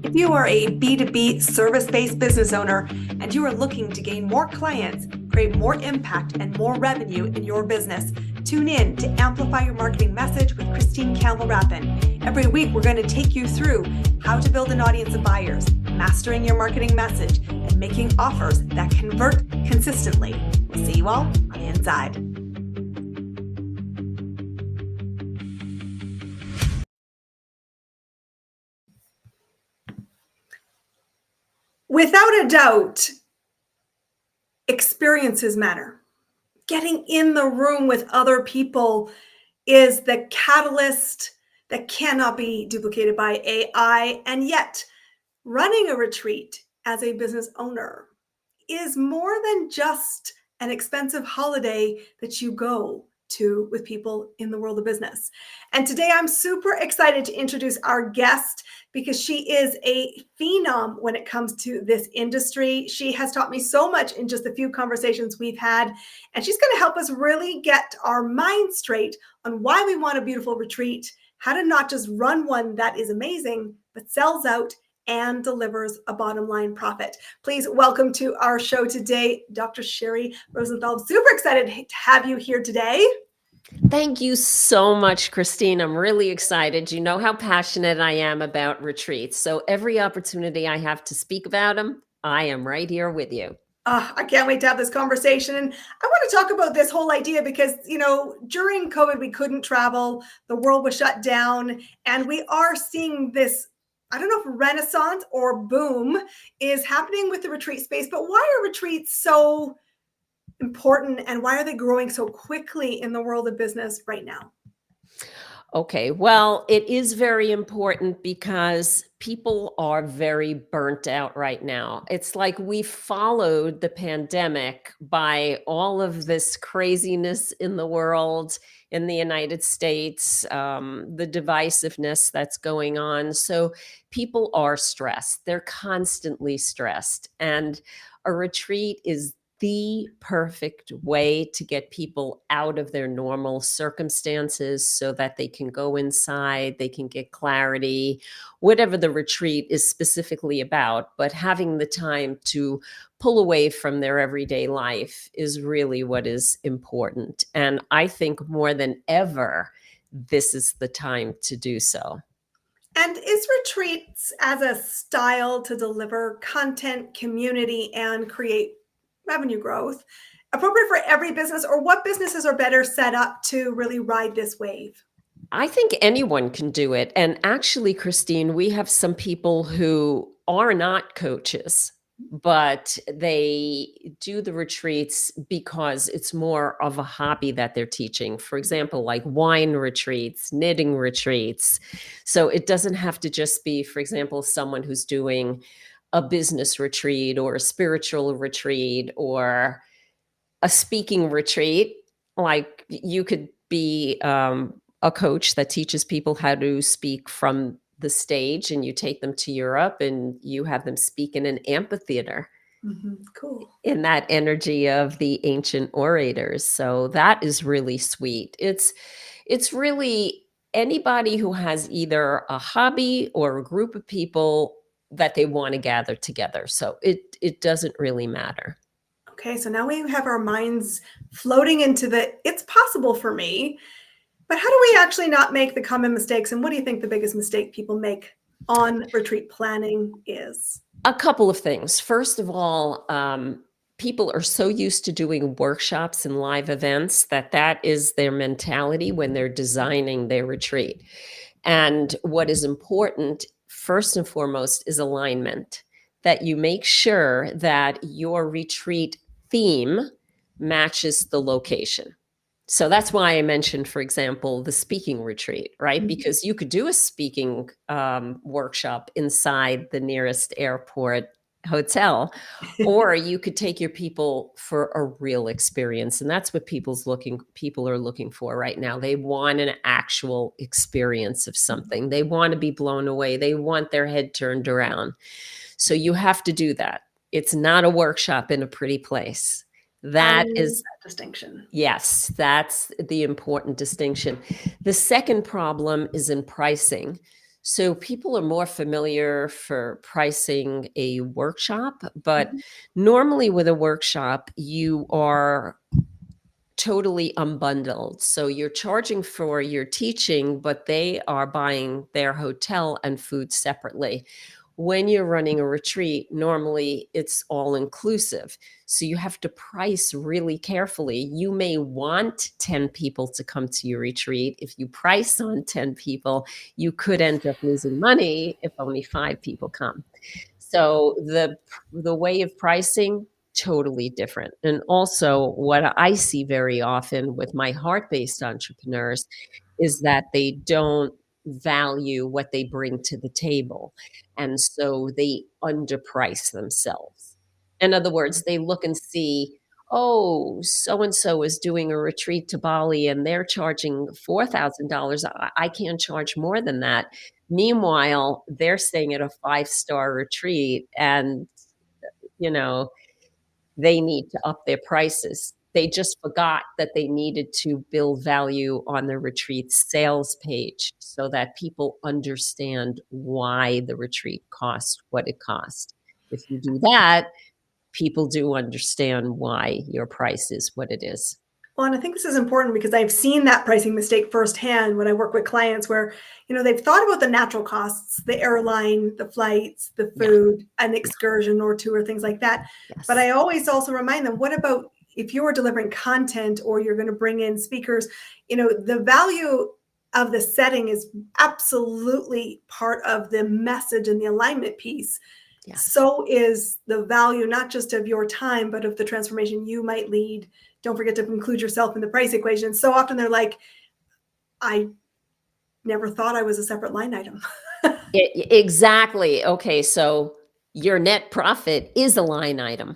If you are a B2B service-based business owner and you are looking to gain more clients, create more impact and more revenue in your business, tune in to Amplify Your Marketing Message with Christine Campbell-Rappin. Every week, we're going to take you through how to build an audience of buyers, mastering your marketing message, and making offers that convert consistently. We'll see you all on the inside. Without a doubt, experiences matter. Getting in the room with other people is the catalyst that cannot be duplicated by AI. And yet, running a retreat as a business owner is more than just an expensive holiday that you go to with people in the world of business. And today I'm super excited to introduce our guest because she is a phenom when it comes to this industry. She has taught me so much in just the few conversations we've had, and she's going to help us really get our mind straight on why we want a beautiful retreat, how to not just run one that is amazing, but sells out and delivers a bottom line profit. Please welcome to our show today, Dr. Sheri Rosenthal. I'm super excited to have you here today. Thank you so much, Christine. I'm really excited. You know how passionate I am about retreats. So every opportunity I have to speak about them, I am right here with you. I can't wait to have this conversation. And I want to talk about this whole idea because, during COVID, we couldn't travel. The world was shut down. And we are seeing this, I don't know if renaissance or boom is happening with the retreat space. But why are retreats so important and why are they growing so quickly in the world of business right now? Okay, well, it is very important because people are very burnt out right now. It's like we followed the pandemic by all of this craziness in the world, in the United States, the divisiveness that's going on. So people are stressed. They're constantly stressed. And a retreat is the perfect way to get people out of their normal circumstances so that they can go inside, they can get clarity, whatever the retreat is specifically about. But having the time to pull away from their everyday life is really what is important. And I think more than ever, this is the time to do so. And is retreats as a style to deliver content, community, and create revenue growth appropriate for every business, or what businesses are better set up to really ride this wave? I think anyone can do it. And actually, Christine, we have some people who are not coaches, but they do the retreats because it's more of a hobby that they're teaching. For example, like wine retreats, knitting retreats. So it doesn't have to just be, for example, someone who's doing a business retreat or a spiritual retreat or a speaking retreat. Like you could be a coach that teaches people how to speak from the stage, and you take them to Europe and you have them speak in an amphitheater. Cool. In that energy of the ancient orators. So that is really sweet. It's really anybody who has either a hobby or a group of people that they want to gather together. So it doesn't really matter. Okay, so now we have our minds floating into it's possible for me, but how do we actually not make the common mistakes? And what do you think the biggest mistake people make on retreat planning is? A couple of things. First of all, people are so used to doing workshops and live events that is their mentality when they're designing their retreat. And what is important, first and foremost, is alignment, that you make sure that your retreat theme matches the location. So that's why I mentioned, for example, the speaking retreat, right? Because you could do a speaking workshop inside the nearest airport hotel, or you could take your people for a real experience. And that's what people are looking for right now. They want an actual experience of something. They want to be blown away. They want their head turned around. So you have to do that. It's not a workshop in a pretty place. I That love is that distinction. Yes, that's the important distinction. The second problem is in pricing. So people are more familiar for pricing a workshop, but Mhm. normally with a workshop, you are totally unbundled. So you're charging for your teaching, but they are buying their hotel and food separately. When you're running a retreat, normally it's all inclusive. So you have to price really carefully. You may want 10 people to come to your retreat. If you price on 10 people, you could end up losing money if only 5 people come. So the way of pricing totally different. And also what I see very often with my heart-based entrepreneurs is that they don't value what they bring to the table. And so they underprice themselves. In other words, they look and see, oh, so and so is doing a retreat to Bali and they're charging $4,000. I can't charge more than that. Meanwhile, they're staying at a five-star retreat and, you know, they need to up their prices. They just forgot that they needed to build value on the retreat sales page so that people understand why the retreat costs what it costs. If you do that, people do understand why your price is what it is. Well, and I think this is important because I've seen that pricing mistake firsthand when I work with clients where, they've thought about the natural costs, the airline, the flights, the Yeah, food, an yeah, excursion or two or things like that. But yes. I always also remind them, what about if you're delivering content or you're going to bring in speakers, the value of the setting is absolutely part of the message and the alignment piece. Yes. So is the value not just of your time, but of the transformation you might lead. Don't forget to include yourself in the price equation. So often they're like, I never thought I was a separate line item. Exactly. Okay, so your net profit is a line item.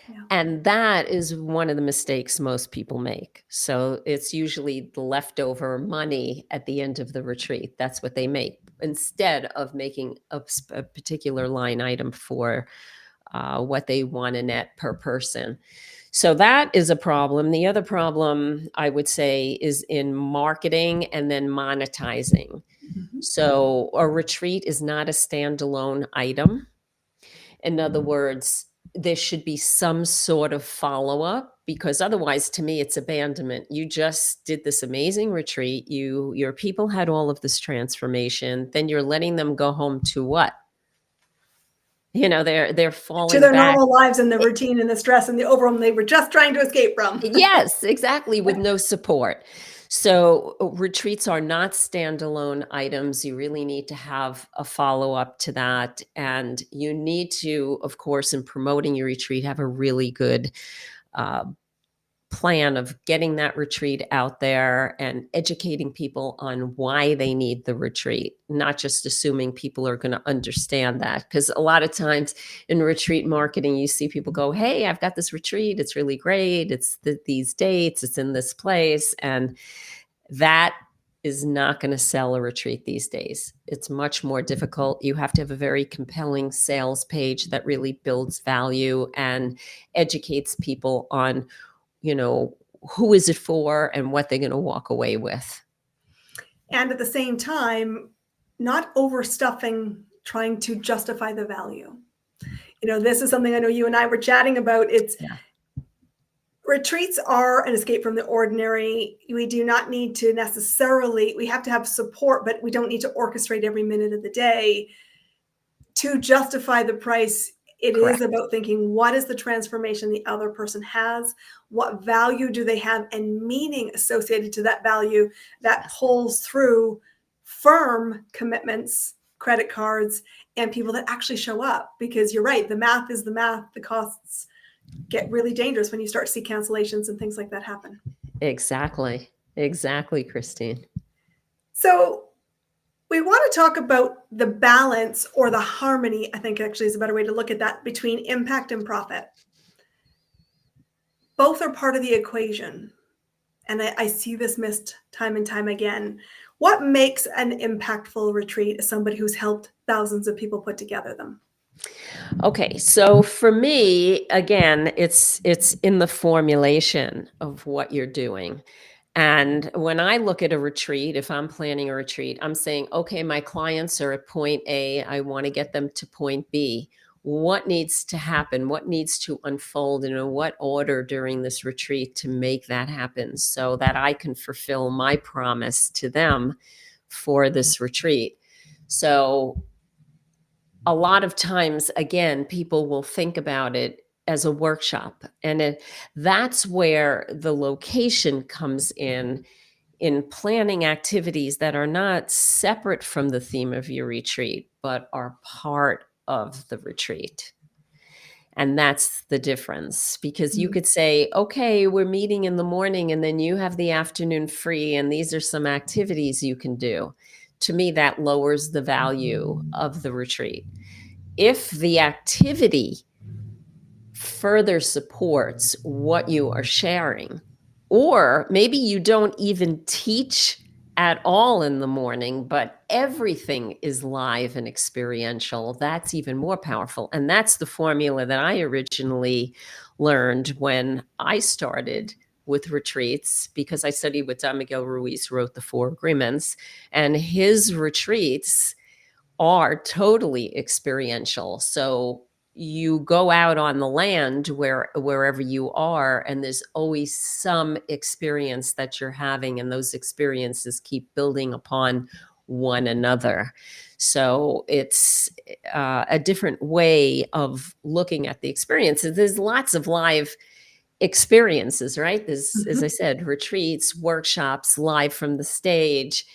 Yeah. And that is one of the mistakes most people make. So it's usually the leftover money at the end of the retreat. That's what they make instead of making a particular line item for what they want to net per person. So that is a problem. The other problem I would say is in marketing and then monetizing. Mhm. So a retreat is not a standalone item. In other words, there should be some sort of follow up because otherwise to me it's abandonment. You just did this amazing retreat. Your people had all of this transformation. Then you're letting them go home to what? They're To falling their back. normal lives and the routine and the stress and the overwhelm they were just trying to escape from. Yes, exactly, with no support. So, retreats are not standalone items. You really need to have a follow-up to that, and you need to, of course, in promoting your retreat, have a really good, uh, plan of getting that retreat out there and educating people on why they need the retreat, not just assuming people are going to understand that. Because a lot of times in retreat marketing, you see people go, hey, I've got this retreat. It's really great. It's these dates. It's in this place. And that is not going to sell a retreat these days. It's much more difficult. You have to have a very compelling sales page that really builds value and educates people on you know, who is it for and what they're going to walk away with. And at the same time, not overstuffing, trying to justify the value. This is something I know you and I were chatting about. It's Yeah. retreats are an escape from the ordinary. We do not need to necessarily, we have to have support, but we don't need to orchestrate every minute of the day to justify the price. It is Correct. about thinking, what is the transformation the other person has? What value do they have and meaning associated to that value that Yes. pulls through firm commitments, credit cards, and people that actually show up? Because you're right, the math is the math. The costs get really dangerous when you start to see cancellations and things like that happen. Exactly. Exactly, Christine. So we want to talk about the balance or the harmony, I think actually is a better way to look at that, between impact and profit. Both are part of the equation. And I see this missed time and time again. What makes an impactful retreat as somebody who's helped thousands of people put together them? Okay, so for me, again, it's in the formulation of what you're doing. And when I look at a retreat, if I'm planning a retreat, I'm saying, okay, my clients are at point A. I want to get them to point B. What needs to happen? What needs to unfold? And in what order during this retreat to make that happen so that I can fulfill my promise to them for this retreat? So a lot of times, again, people will think about it as a workshop, and that's where the location comes in planning activities that are not separate from the theme of your retreat, but are part of the retreat. And that's the difference, because you Mhm. could say, okay, we're meeting in the morning and then you have the afternoon free, and these are some activities you can do. To me, that lowers the value of the retreat. If the activity further supports what you are sharing, or maybe you don't even teach at all in the morning, but everything is live and experiential, that's even more powerful. And that's the formula that I originally learned when I started with retreats, because I studied with Don Miguel Ruiz, who wrote the Four Agreements, and his retreats are totally experiential. So you go out on the land wherever you are, and there's always some experience that you're having, and those experiences keep building upon one another. So it's a different way of looking at the experiences. There's lots of live experiences, right? There's, as I Mhm. said, retreats, workshops, live from the stage,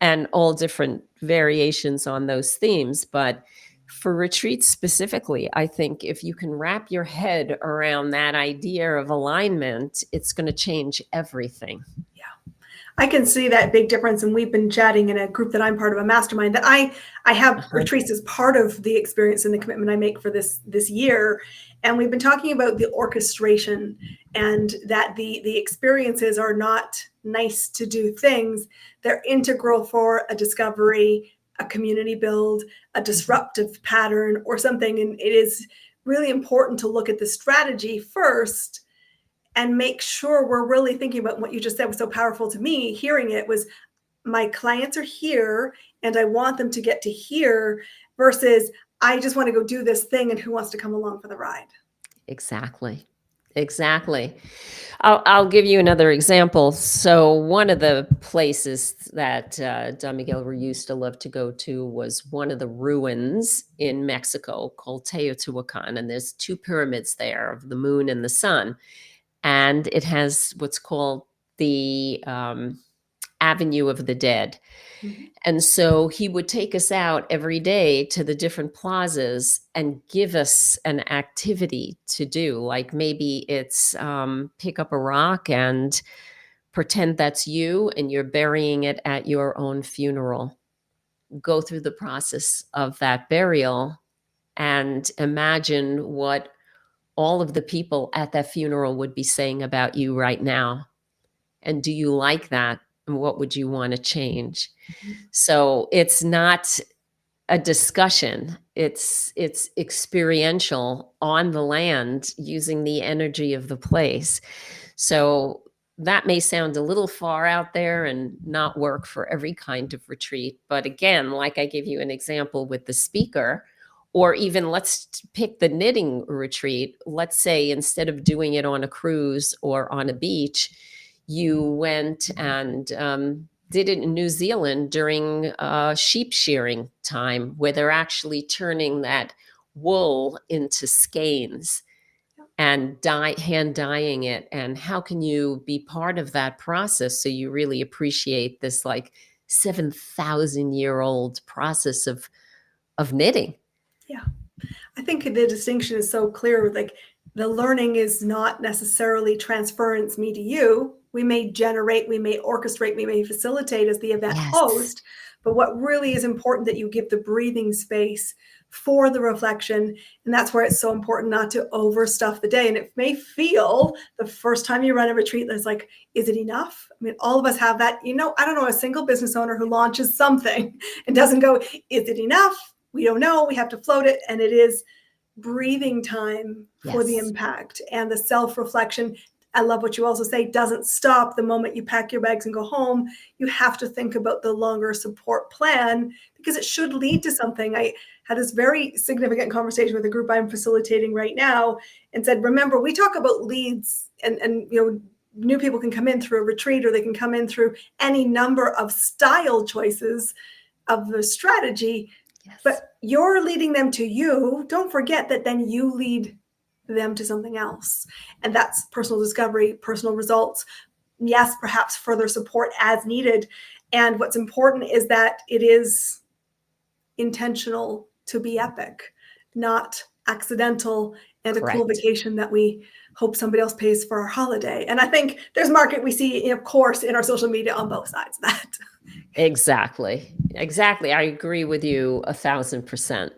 and all different variations on those themes. But for retreats specifically, I think if you can wrap your head around that idea of alignment, it's going to change everything. I can see that big difference, and we've been chatting in a group that I'm part of, a mastermind, that I have Uh-huh. retreats as part of the experience and the commitment I make for this year. And we've been talking about the orchestration, and that the experiences are not nice to do things. They're integral for a discovery, a community build, a Mhm. disruptive pattern, or something. And it is really important to look at the strategy first and make sure we're really thinking about what you just said. Was so powerful to me. Hearing it was, my clients are here and I want them to get to here, versus I just want to go do this thing and who wants to come along for the ride. Exactly. Exactly. I'll give you another example. So one of the places that Don Miguel used to love to go to was one of the ruins in Mexico called Teotihuacan, and there's two pyramids there of the moon and the sun, and it has what's called the Avenue of the Dead. Mhm. And so he would take us out every day to the different plazas and give us an activity to do. Like maybe it's pick up a rock and pretend that's you and you're burying it at your own funeral. Go through the process of that burial and imagine what all of the people at that funeral would be saying about you right now. And do you like that? And what would you want to change? Mhm. So it's not a discussion. It's experiential on the land using the energy of the place. So that may sound a little far out there and not work for every kind of retreat. But again, like I give you an example with the speaker, or even let's pick the knitting retreat. Let's say instead of doing it on a cruise or on a beach, you went and did it in New Zealand during sheep shearing time, where they're actually turning that wool into skeins and hand dyeing it. And how can you be part of that process so you really appreciate this like 7,000-year-old process of knitting? Yeah. I think the distinction is so clear. Like, the learning is not necessarily transference me to you. We may generate, we may orchestrate, we may facilitate as the event Yes. host, but what really is important, that you give the breathing space for the reflection. And that's where it's so important not to overstuff the day. And it may feel the first time you run a retreat that's like, is it enough? I mean, all of us have that. I don't know a single business owner who launches something and doesn't go, is it enough? we don't know, we have to float it, and it is breathing time for the Yes. impact and the self-reflection. I love what you also say, doesn't stop the moment you pack your bags and go home. You have to think about the longer support plan because it should lead to something. I had this very significant conversation with a group I'm facilitating right now and said, remember, we talk about leads and new people can come in through a retreat or they can come in through any number of style choices of the strategy. Yes. But you're leading them to you. Don't forget that then you lead them to something else. And that's personal discovery, personal results. Yes, perhaps further support as needed. And what's important is that it is intentional to be epic, not accidental and a cool Correct. vacation that we hope somebody else pays for our holiday. And I think there's market we see, of course, in our social media on both sides of that. Exactly. Exactly. I agree with you 1,000%.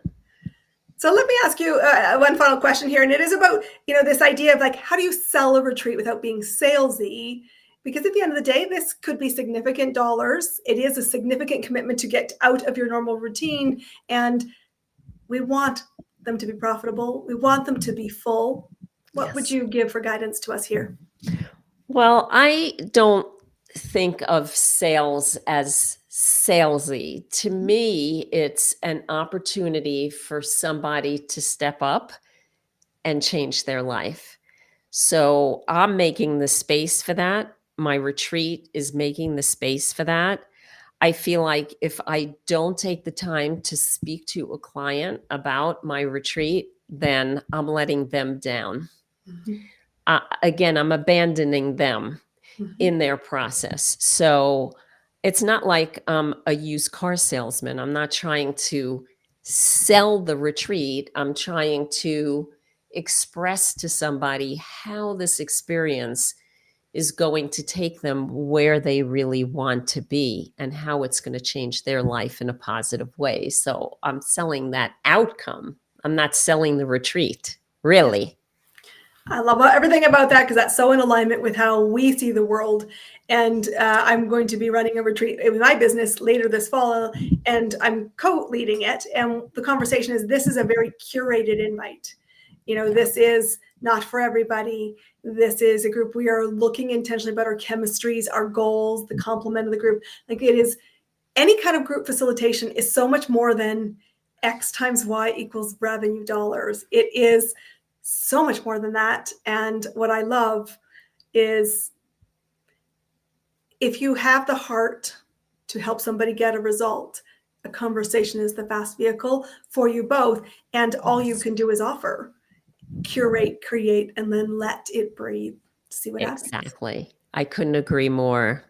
So let me ask you one final question here, and it is about this idea of like, how do you sell a retreat without being salesy? Because at the end of the day, this could be significant dollars. It is a significant commitment to get out of your normal routine, and we want them to be profitable. We want them to be full. What would Yes. you give for guidance to us here? Well, I don't think of sales as salesy. To me, it's an opportunity for somebody to step up and change their life. So I'm making the space for that. My retreat is making the space for that. I feel like if I don't take the time to speak to a client about my retreat, then I'm letting them down. Mm-hmm. Again, I'm abandoning them Mm-hmm. in their process. So it's not like I'm a used car salesman. I'm not trying to sell the retreat. I'm trying to express to somebody how this experience is going to take them where they really want to be and how it's going to change their life in a positive way. So I'm selling that outcome. I'm not selling the retreat, really. I love everything about that because that's so in alignment with how we see the world. And I'm going to be running a retreat in my business later this fall, and I'm co-leading it. And the conversation is this is a very curated invite. This is not for everybody. This is a group we are looking intentionally about our chemistries, our goals, the complement of the group. Like it is any kind of group facilitation is so much more than X times Y equals revenue dollars. It is so much more than that. And what I love is if you have the heart to help somebody get a result, a conversation is the fast vehicle for you both. And all you can do is offer, curate, create, and then let it breathe. See what happens. Exactly. I couldn't agree more.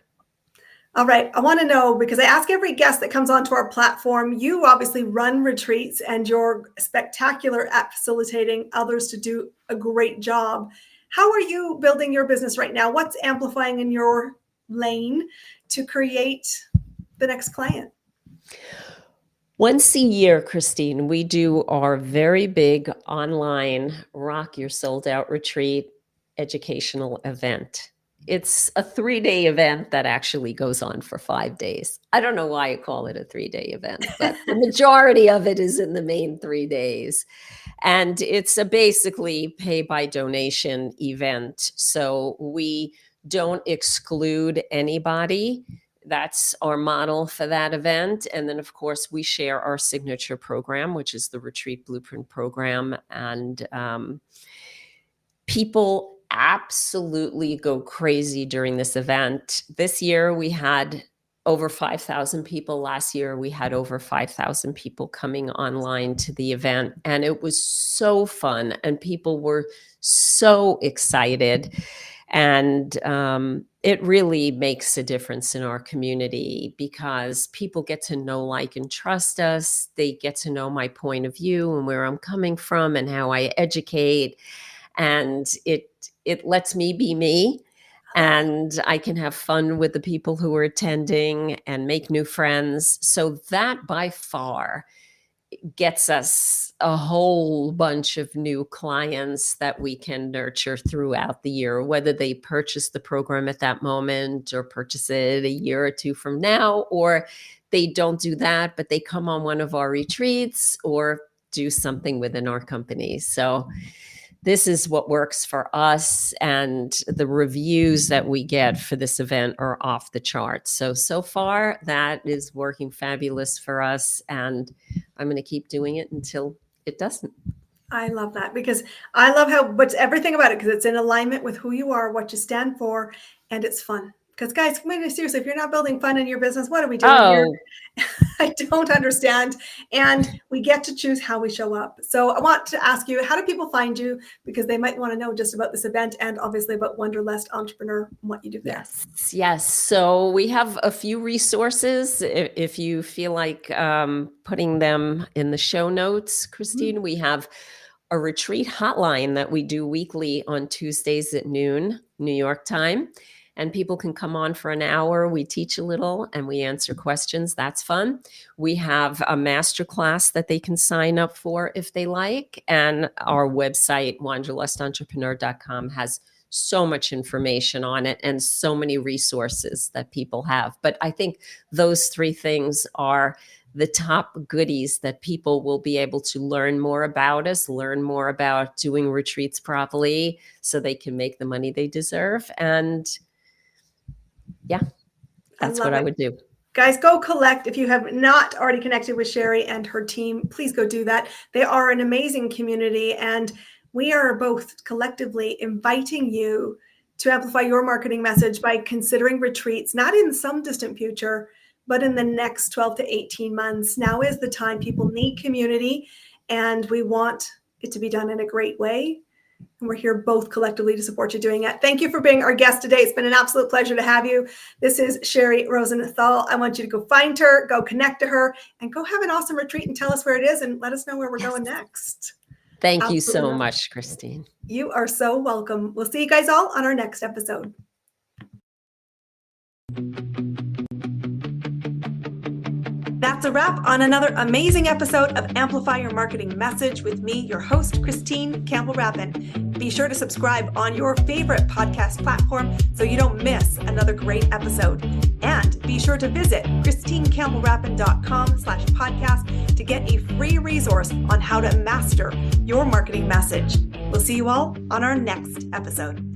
All right. I want to know because I ask every guest that comes onto our platform. You obviously run retreats and you're spectacular at facilitating others to do a great job. How are you building your business right now? What's amplifying in your lane to create the next client? Once a year, Christine, we do our very big online Rock Your Sold Out Retreat educational event. It's a 3-day event that actually goes on for 5 days. I don't know why I call it a 3-day event, but the majority of it is in the main 3 days. And it's a basically pay by donation event. So we don't exclude anybody. That's our model for that event. And then, of course, we share our signature program, which is the Retreat Blueprint program. And people absolutely go crazy during this event. This year, we had over 5,000 people. Last year, we had over 5,000 people coming online to the event. And it was so fun. And people were so excited. And it really makes a difference in our community because people get to know, like, and trust us. They get to know my point of view and where I'm coming from and how I educate. And it lets me be me. And I can have fun with the people who are attending and make new friends. So that by far gets us a whole bunch of new clients that we can nurture throughout the year, whether they purchase the program at that moment or purchase it a year or two from now, or they don't do that, but they come on one of our retreats or do something within our company. So this is what works for us, and the reviews that we get for this event are off the charts. So far that is working fabulous for us, and I'm going to keep doing it until it doesn't. I love that, because I love how, but everything about it, because it's in alignment with who you are, what you stand for, and it's fun. Because guys, seriously, if you're not building fun in your business, what are we doing here? I don't understand. And we get to choose how we show up. So I want to ask you, how do people find you? Because they might want to know just about this event and obviously about Wanderlust Entrepreneur and what you do there. Yes. So we have a few resources. If you feel like putting them in the show notes, Christine, we have a retreat hotline that we do weekly on Tuesdays at noon, New York time. And people can come on for an hour. We teach a little and we answer questions. That's fun. We have a masterclass that they can sign up for if they like. And our website, wanderlustentrepreneur.com, has so much information on it and so many resources that people have. But I think those three things are the top goodies that people will be able to learn more about us, learn more about doing retreats properly so they can make the money they deserve. And yeah, that's what I would do. Guys, go collect. If you have not already connected with Sheri and her team, please go do that. They are an amazing community, and we are both collectively inviting you to amplify your marketing message by considering retreats, not in some distant future, but in the next 12 to 18 months. Now is the time. People need community, and we want it to be done in a great way. And we're here both collectively to support you doing it. Thank you for being our guest today. It's been an absolute pleasure to have you. This is Sheri Rosenthal. I want you to go find her, go connect to her, and go have an awesome retreat and tell us where it is and let us know where we're going next. Thank you so much, Christine. You are so welcome. We'll see you guys all on our next episode. That's a wrap on another amazing episode of Amplify Your Marketing Message with me, your host, Christine Campbell-Rappin. Be sure to subscribe on your favorite podcast platform so you don't miss another great episode. And be sure to visit christinecampbellrappin.com/podcast to get a free resource on how to master your marketing message. We'll see you all on our next episode.